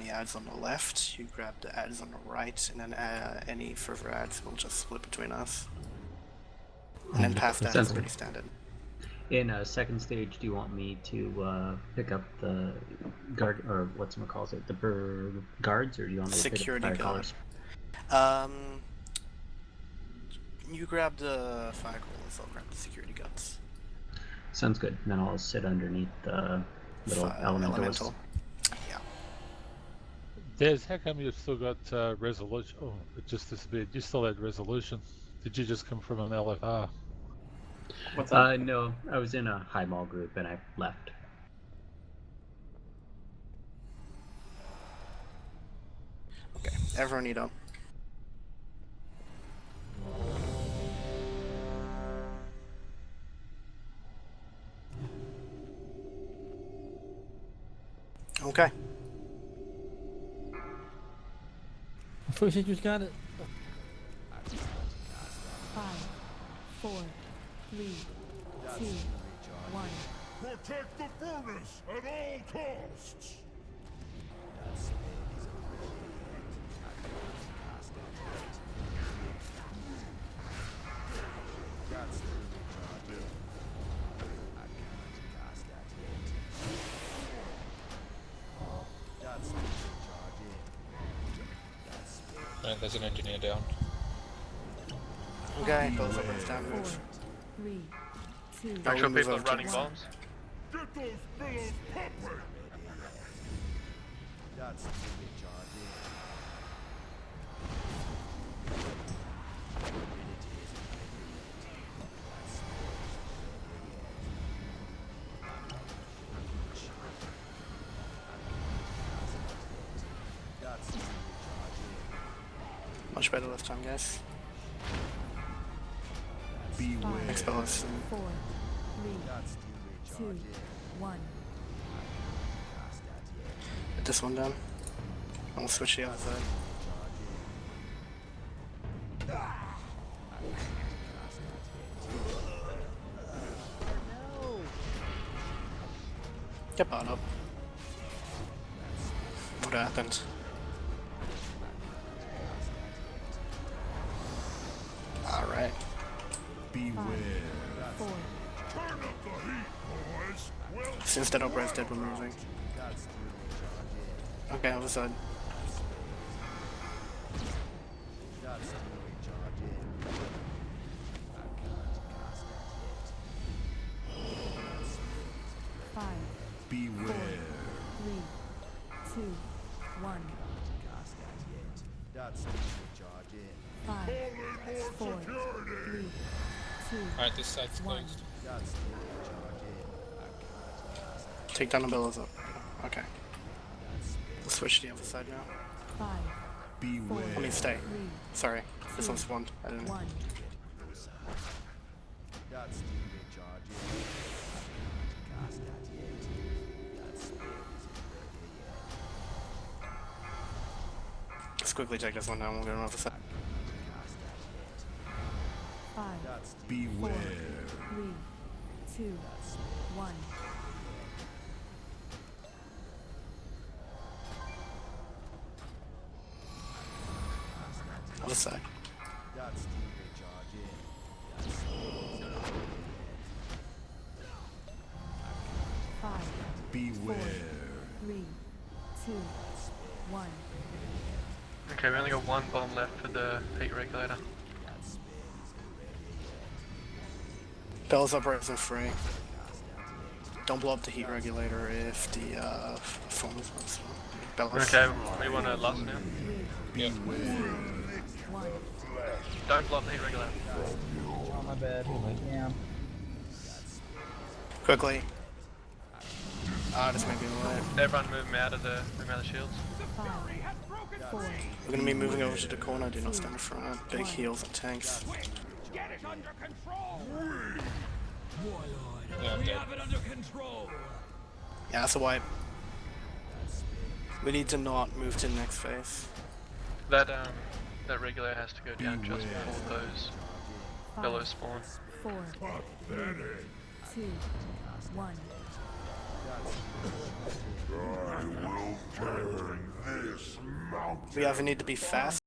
the ads on the left, you grab the ads on the right, and then any further ads will just split between us. And then past that is pretty standard. In a second stage, do you want me to pick up the guard, or what's it calls it, the guards, or do you want me to security pick up fire guard. You grab the fire collars, I'll grab the security guards. Sounds good. And then I'll sit underneath the little elemental. Yeah. Des, how come you've still got resolution? Oh, it just disappeared. You still had resolution. Did you just come from an LFR? What's that? No, I was in a high mall group and I left. Okay, everyone need up. Okay. First you just got it. 5, 4, 3, 2, 1. Protect the furnace at all costs! And there's an engineer down. Okay, those are the down move. 4, 3, 2, Make sure People are running bombs. Get those billows pumping! Much better this time, guys. Beware. Expose. 4, 3, 2, 1. Get this one down. And we'll switch the other side. Get on up. What happened? Alright. Beware. 4, Turn up the heat, boys! Well, Since that Oprah's dead, we're moving. Okay, other side. five, beware. 3, 2, 1. 5, 4, 3, 2, Alright, this side's 1. closed. Take down the billows up. Okay. We'll switch to the other side now. 5, Beware. Let me stay. 3, Sorry. This one's one. I didn't. 1. Let's quickly take this one down. We'll get another side. 5, 4, Beware. 3, 2, 1. Other side. 5, 4, Beware. 3, 2, 1. Okay, we only got one bomb left for the heat regulator. Bellows uprights are free. Don't blow up the heat regulator if the phone is on. So Bellows. Okay, we want to last now. Beware. 1. Don't blow up the heat regulator. Oh, my bad. Damn. Quickly. This might be the way. Everyone move them out of the shields. 5, 4, We're gonna be moving over to the corner. Do not stand in front. Big heals and tanks. Get it under control! Yeah, I'm dead. Yeah, that's a wipe. We need to not move to the next phase. That regulator has to go down just before those 5, bellows spawn. 4, Pathetic. 2, 1. I will turn this We either need to be fast